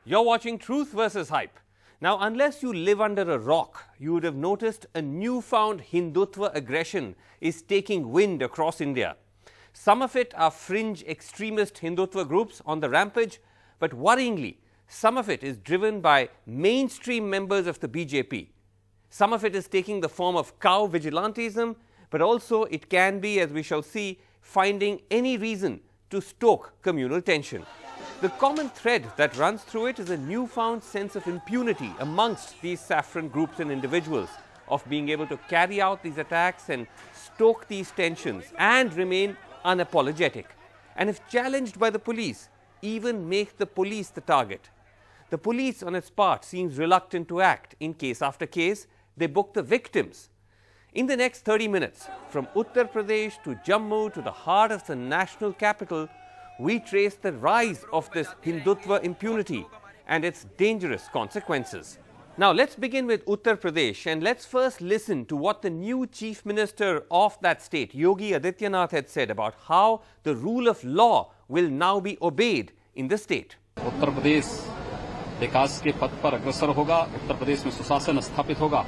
You're watching Truth versus Hype. Now, unless you live under a rock, you would have noticed a newfound Hindutva aggression is taking wind across India. Some of it are fringe extremist Hindutva groups on the rampage, but worryingly, some of it is driven by mainstream members of the BJP. Some of it is taking the form of cow vigilantism, but also it can be, as we shall see, finding any reason to stoke communal tension. The common thread that runs through it is a newfound sense of impunity amongst these saffron groups and individuals of being able to carry out these attacks and stoke these tensions and remain unapologetic. And if challenged by the police, even make the police the target. The police on its part seems reluctant to act. In case after case, they book the victims. In the next 30 minutes, from Uttar Pradesh to Jammu to the heart of the national capital, we trace the rise of this Hindutva impunity and its dangerous consequences. Now, let's begin with Uttar Pradesh and let's first listen to what the new Chief Minister of that state, Yogi Adityanath, had said about how the rule of law will now be obeyed in the state. Uttar Pradesh विकास के पथ पर अग्रसर होगा, उत्तर प्रदेश में सुशासन स्थापित होगा,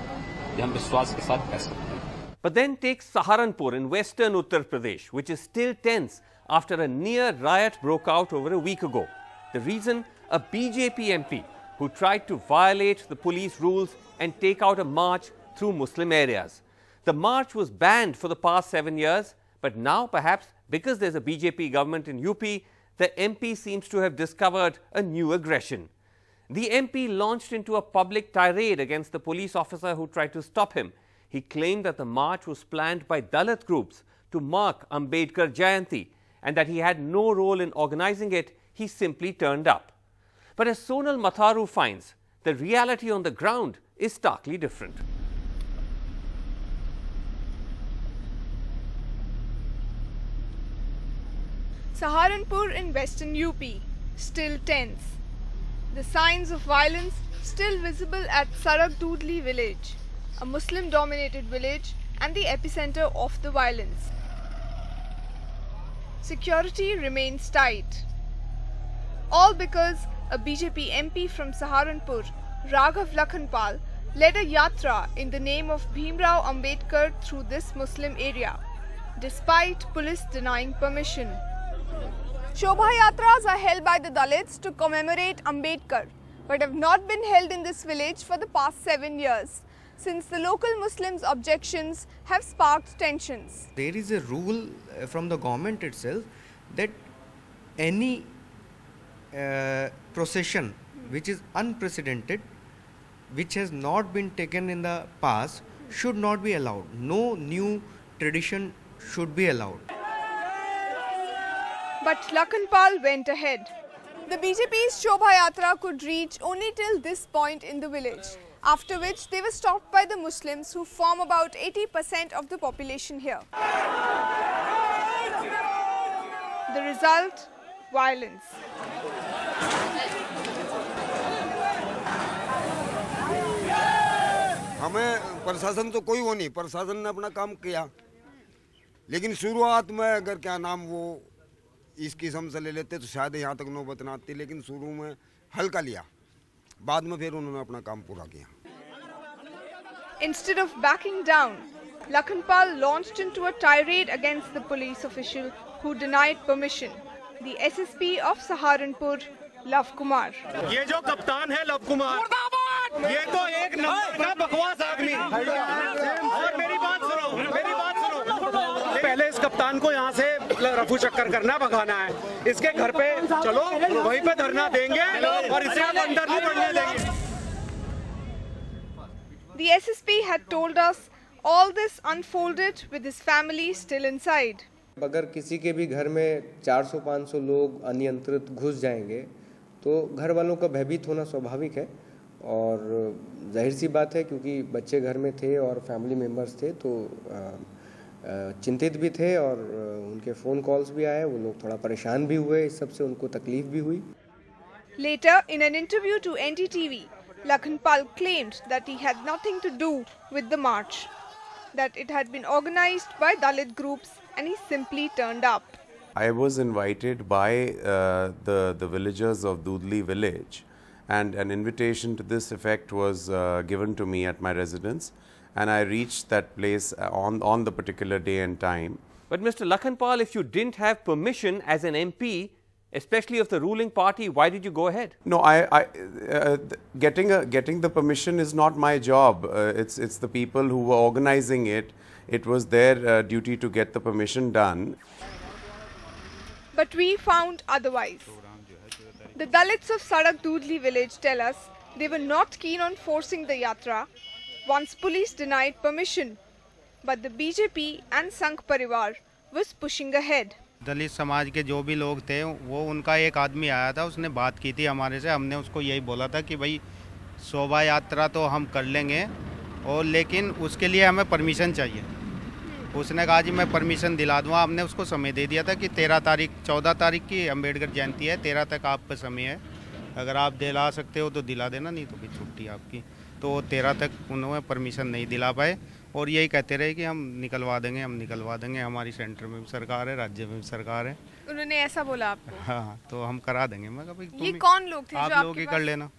ये हम विश्वास के साथ कह सकते हैं. But then take Saharanpur in western Uttar Pradesh, which is still tense after a near riot broke out over a week ago. The reason? A BJP MP who tried to violate the police rules and take out a march through Muslim areas. The march was banned for the past 7 years, but now perhaps because there's a BJP government in UP, the MP seems to have discovered a new aggression. The MP launched into a public tirade against the police officer who tried to stop him. He claimed that the march was planned by Dalit groups to mark Ambedkar Jayanti and that he had no role in organizing it, he simply turned up. But as Sonal Matharu finds, the reality on the ground is starkly different. Saharanpur in western UP, still tense. The signs of violence still visible at Sarak Dudli village, a Muslim-dominated village and the epicenter of the violence. Security remains tight. All because a BJP MP from Saharanpur, Raghav Lakhanpal, led a yatra in the name of Bhimrao Ambedkar through this Muslim area, despite police denying permission. Shobha Yatras are held by the Dalits to commemorate Ambedkar, but have not been held in this village for the past 7 years, since the local Muslims' objections have sparked tensions. There is a rule from the government itself that any procession which is unprecedented, which has not been taken in the past, should not be allowed. No new tradition should be allowed. But Lakhanpal went ahead. The BJP's Shobha Yatra could reach only till this point in the village, after which they were stopped by the Muslims who form about 80% of the population here. The result? Violence. हमें प्रशासन तो कोई वो नहीं, प्रशासन ने अपना काम किया, लेकिन शुरुआत में अगर क्या नाम वो इस किस्म से ले लेते तो शायद यहाँ तक नौबत ना आती, लेकिन शुरू में हल्का लिया, बाद में फिर उन्होंने अपना काम पूरा किया. Instead of backing down, Lakhanpal launched into a tirade against the police official who denied permission, the SSP of Saharanpur, Lav Kumar. ये जो कप्तान है लव कुमार, ये तो एक नंबर का बकवास आदमी. और मेरी बात सुनो. पहले इस कप्तान को यहाँ से रफू चक्कर करना, भगाना है. इसके घर पे चलो, वहीं पे धरना देंगे और इसे हम अंदर नहीं बढ़ने देंगे. The SSP had told us all this unfolded with his family still inside. अगर किसी के भी घर में 400-500 लोग अनियंत्रित घुस जाएंगे तो घर वालों का भयभीत होना स्वाभाविक है और जाहिर सी बात है, क्योंकि बच्चे घर में थे और फैमिली मेंबर्स थे तो चिंतित भी थे और उनके फ़ोन कॉल्स भी आए, वो लोग थोड़ा परेशान भी हुए, इस सब से उनको तकलीफ भी हुई. Later, in an interview to NDTV, Lakhanpal claimed that he had nothing to do with the march, that it had been organized by Dalit groups and he simply turned up. I was invited by the villagers of Dudli village and an invitation to this effect was given to me at my residence, and I reached that place on the particular day and time. But Mr. Lakhanpal, if you didn't have permission as an MP, especially of the ruling party, why did you go ahead? No, getting the permission is not my job. It's the people who were organizing it. It was their duty to get the permission done. But we found otherwise. The Dalits of Sadak Dudli village tell us they were not keen on forcing the yatra once police denied permission. But the BJP and Sangh Parivar was pushing ahead. दलित समाज के जो भी लोग थे वो उनका एक आदमी आया था, उसने बात की थी हमारे से। हमने उसको यही बोला था कि भाई शोभा यात्रा तो हम कर लेंगे और लेकिन उसके लिए हमें परमिशन चाहिए। उसने कहा जी मैं परमिशन दिला दूँगा। हमने उसको समय दे दिया था कि 14 तारीख की अम्बेडकर जयंती है, 13 तक आपका समय है, अगर आप दिला सकते हो तो दिला देना, नहीं तो भी छुट्टी आपकी। तो 13 तक उन्होंने परमिशन नहीं दिला पाए और यही कहते रहे कि हम निकलवा देंगे, हमारी सेंटर में भी सरकार है, राज्य में भी सरकार है। उन्होंने ऐसा बोला आपको? हाँ, तो हम करा देंगे। मैं कहा भाई ये कौन लोग थे आप जो लोग ही कर लेना।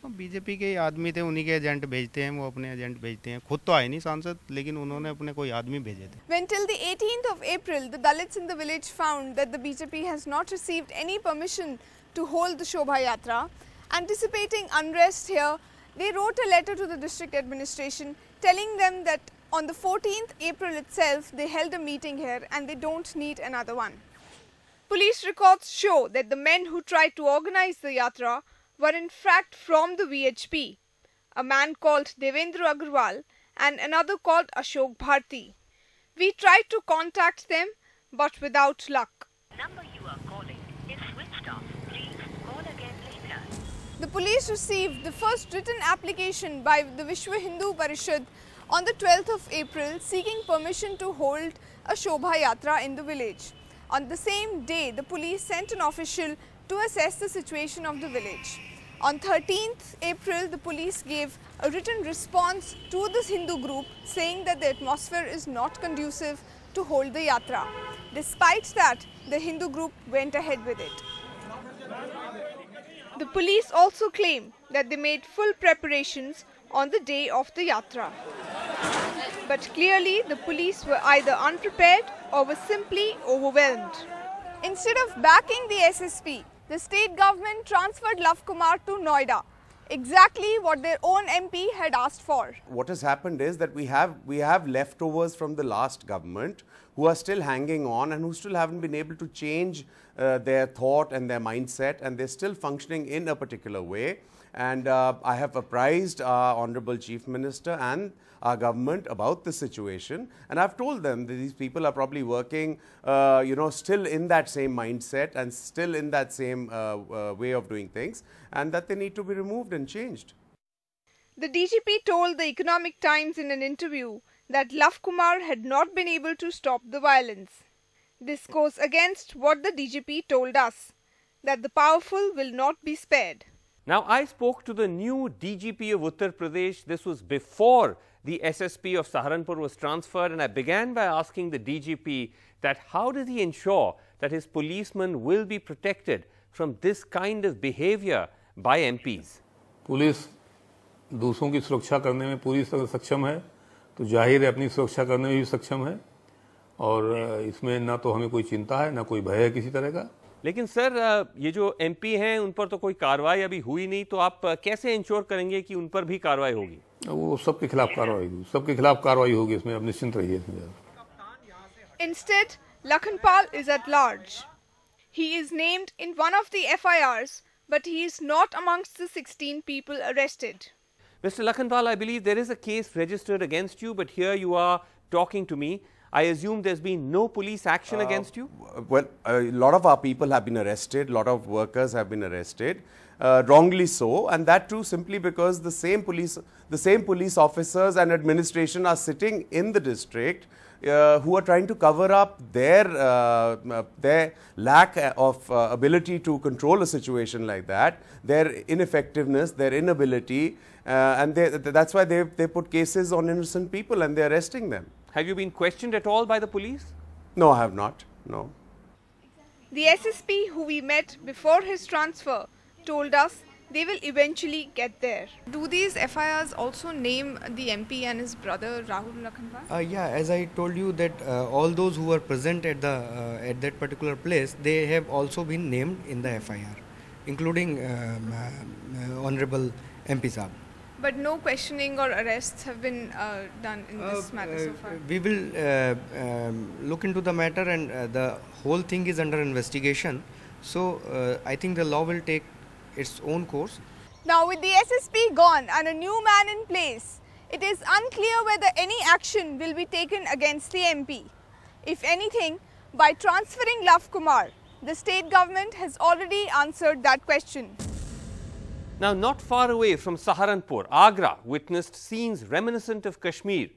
बीजेपी के आदमी थे, उन्हीं के एजेंट भेजते हैं, वो अपने एजेंट भेजते हैं। खुद तो आए नहीं सांसद, लेकिन उन्होंने अपने कोई आदमी भेजे थे। When till the 18th of April, the Dalits in the village found that the BJP has not received any permission to hold the Shobha Yatra. Anticipating unrest here, they wrote a letter to the district administration telling them that on the 14th April itself they held a meeting here and they don't need another one. Police records show that the men who tried to organize the yatra were in fact from the VHP, a man called Devendra Agarwal and another called Ashok Bharti. We tried to contact them but without luck. Number you are calling is switched off. Please call again later. The police received the first written application by the Vishwa Hindu Parishad on the 12th of April seeking permission to hold a Shobha Yatra in the village. On the same day, the police sent an official to assess the situation of the village. On 13th April, the police gave a written response to this Hindu group saying that the atmosphere is not conducive to hold the yatra. Despite that, the Hindu group went ahead with it. The police also claim that they made full preparations on the day of the yatra. But clearly, the police were either unprepared or were simply overwhelmed. Instead of backing the SSP, the state government transferred Lav Kumar to Noida, exactly what their own MP had asked for. What has happened is that we have leftovers from the last government who are still hanging on and who still haven't been able to change their thought and their mindset, and they're still functioning in a particular way. And I have apprised our Honorable Chief Minister and our government about the situation, and I've told them that these people are probably working, still in that same mindset and still in that same way of doing things, and that they need to be removed and changed. The DGP told the Economic Times in an interview that Lav Kumar had not been able to stop the violence. This goes against what the DGP told us, that the powerful will not be spared. Now, I spoke to the new DGP of Uttar Pradesh. This was before the SSP of Saharanpur was transferred, and I began by asking the DGP that how does he ensure that his policemen will be protected from this kind of behavior by MPs? Police दूसरों की सुरक्षा करने में पूरी तरह सक्षम है, तो जाहिर है अपनी सुरक्षा करने में भी सक्षम है, और इसमें ना तो हमें कोई चिंता है ना कोई भय है किसी तरह का। लेकिन सर, ये जो एमपी हैं उन पर तो कोई कार्रवाई अभी हुई नहीं, तो आप कैसे इंश्योर करेंगे कि उन पर भी कार्रवाई होगी? वो सबके खिलाफ कार्रवाई होगी, इसमें आप निश्चिंत रहिए। Instead, Lakhanpal is at large. He is named in one of the FIRs, but he is not amongst the 16 people arrested. Mr. Lakhanpal, I believe there is a case registered against you, but here you are talking to me. I assume there's been no police action against you? Well, a lot of our people have been arrested, a lot of workers have been arrested, wrongly so, and that too simply because the same police officers and administration are sitting in the district who are trying to cover up their lack of ability to control a situation like that, their ineffectiveness, their inability, and that's why they put cases on innocent people and they're arresting them. Have you been questioned at all by the police? No, I have not. No. The SSP who we met before his transfer told us they will eventually get there. Do these FIRs also name the MP and his brother Rahul Lakhanpal? Yeah, as I told you that all those who were present at that particular place, they have also been named in the FIR, including Honorable MP Saab. But no questioning or arrests have been done in this matter so far. We will look into the matter, and the whole thing is under investigation. So I think the law will take its own course. Now, with the SSP gone and a new man in place, it is unclear whether any action will be taken against the MP. If anything, by transferring Lav Kumar, the state government has already answered that question. Now, not far away from Saharanpur, Agra witnessed scenes reminiscent of Kashmir.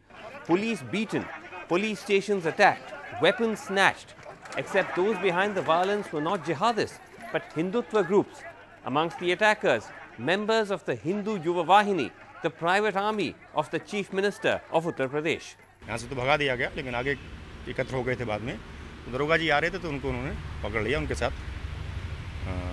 Police beaten, police stations attacked, weapons snatched. Except those behind the violence were not jihadists, but Hindutva groups. Amongst the attackers, members of the Hindu Yuva Vahini, the private army of the Chief Minister of Uttar Pradesh. यहाँ से तो भगा दिया गया, लेकिन आगे एकत्र हो गए थे बाद में। दरोगा जी आ रहे थे तो उनको उन्होंने पकड़ लिया, उनके साथ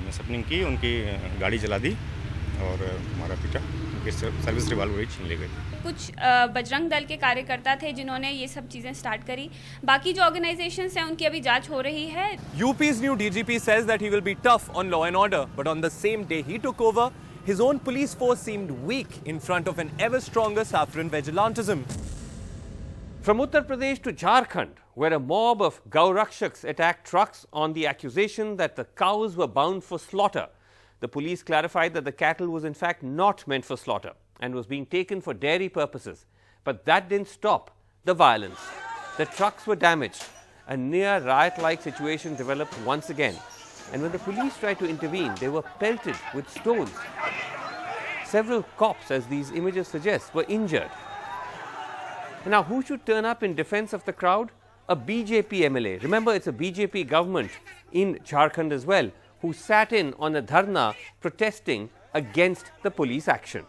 मिसअपनिंग की, उनकी गाड़ी जला दी और हमारा पीटा, उनकी सर्विस रिवॉल्वर ही छीन ले गए। कुछ बजरंग दल के कार्यकर्ता थे जिन्होंने ये सब चीजें स्टार्ट करी। बाकी जो ऑर्गेनाइजेशंस हैं उनकी अभी जांच हो रही है। UP's new DGP says that he will be tough on law and order, but on the same day he took over, his own police force seemed weak in front of an ever stronger saffron vigilantism. From Uttar Pradesh to Jharkhand, where a mob of Gaurakshaks attacked trucks on the accusation that the cows were bound for slaughter, the police clarified that the cattle was in fact not meant for slaughter and was being taken for dairy purposes. But that didn't stop the violence. The trucks were damaged. A near riot-like situation developed once again. And when the police tried to intervene, they were pelted with stones. Several cops, as these images suggest, were injured. And now, who should turn up in defense of the crowd? A BJP MLA. Remember, it's a BJP government in Jharkhand as well, who sat in on a dharna protesting against the police action.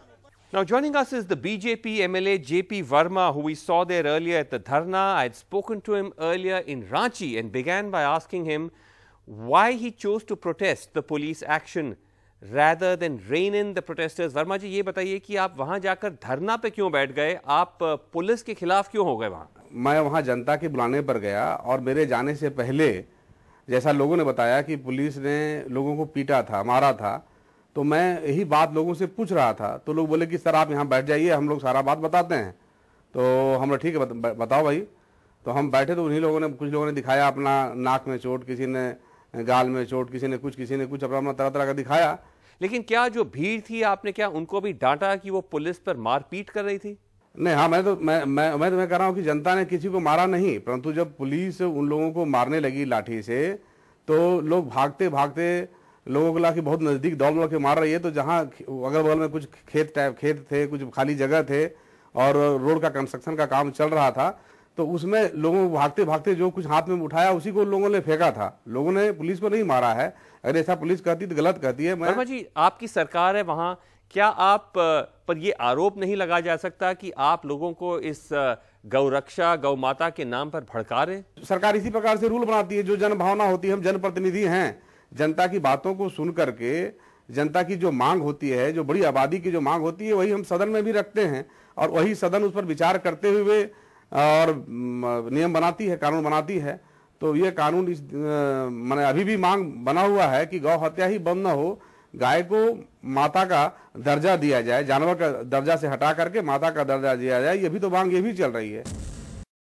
Now, joining us is the BJP MLA JP Verma, who we saw there earlier at the dharna. I had spoken to him earlier in Ranchi and began by asking him why he chose to protest the police action rather than rein in the protesters. Verma ji, ये बताइए कि आप वहाँ जाकर धरना पे क्यों बैठ गए? आप पुलिस के खिलाफ क्यों हो गए वहाँ? मैं वहाँ जनता के बुलाने पर गया और मेरे जाने से पहले जैसा लोगों ने बताया कि पुलिस ने लोगों को पीटा था, मारा था, तो मैं यही बात लोगों से पूछ रहा था। तो लोग बोले कि सर आप यहाँ बैठ जाइए, हम लोग सारा बात बताते हैं। तो हम लोग ठीक है बताओ भाई। तो हम बैठे तो उन्हीं लोगों ने, कुछ लोगों ने दिखाया अपना नाक में चोट, किसी ने गाल में चोट, किसी ने कुछ अपना तरह तरह का दिखाया। लेकिन क्या जो भीड़ थी, आपने क्या उनको भी डांटा कि वो पुलिस पर मारपीट कर रही थी? नहीं, हाँ, मैं कह रहा हूँ कि जनता ने किसी को मारा नहीं, परंतु जब पुलिस उन लोगों को मारने लगी लाठी से, तो लोग भागते भागते लोगों को लाके बहुत नज़दीक दौड़ के मार रही है। तो जहाँ अगल बगल में कुछ खेत थे, कुछ खाली जगह थे और रोड का कंस्ट्रक्शन का काम चल रहा था, तो उसमें लोगों को भागते भागते जो कुछ हाथ में उठाया उसी को लोगों ने फेंका था। लोगों ने पुलिस को नहीं मारा है। अगर ऐसा पुलिस कहती तो गलत कहती है। वर्मा जी, आपकी सरकार है वहाँ, क्या आप पर ये आरोप नहीं लगा जा सकता कि आप लोगों को इस गौरक्षा, गौ माता के नाम पर भड़का रहे? सरकार इसी प्रकार से रूल बनाती है, जो जन भावना होती है। हम जनप्रतिनिधि हैं, जनता की बातों को सुन करके जनता की जो मांग होती है, जो बड़ी आबादी की जो मांग होती है, वही हम सदन में भी रखते हैं और वही सदन उस पर विचार करते हुए और नियम बनाती है, कानून बनाती है। तो ये कानून मैंने अभी भी मांग बना हुआ है कि गौ हत्या ही बंद न हो, गाय को माता का दर्जा दिया जाए, जानवर का दर्जा से हटा करके माता का दर्जा दिया जाए। ये भी तो मांग ये भी चल रही है।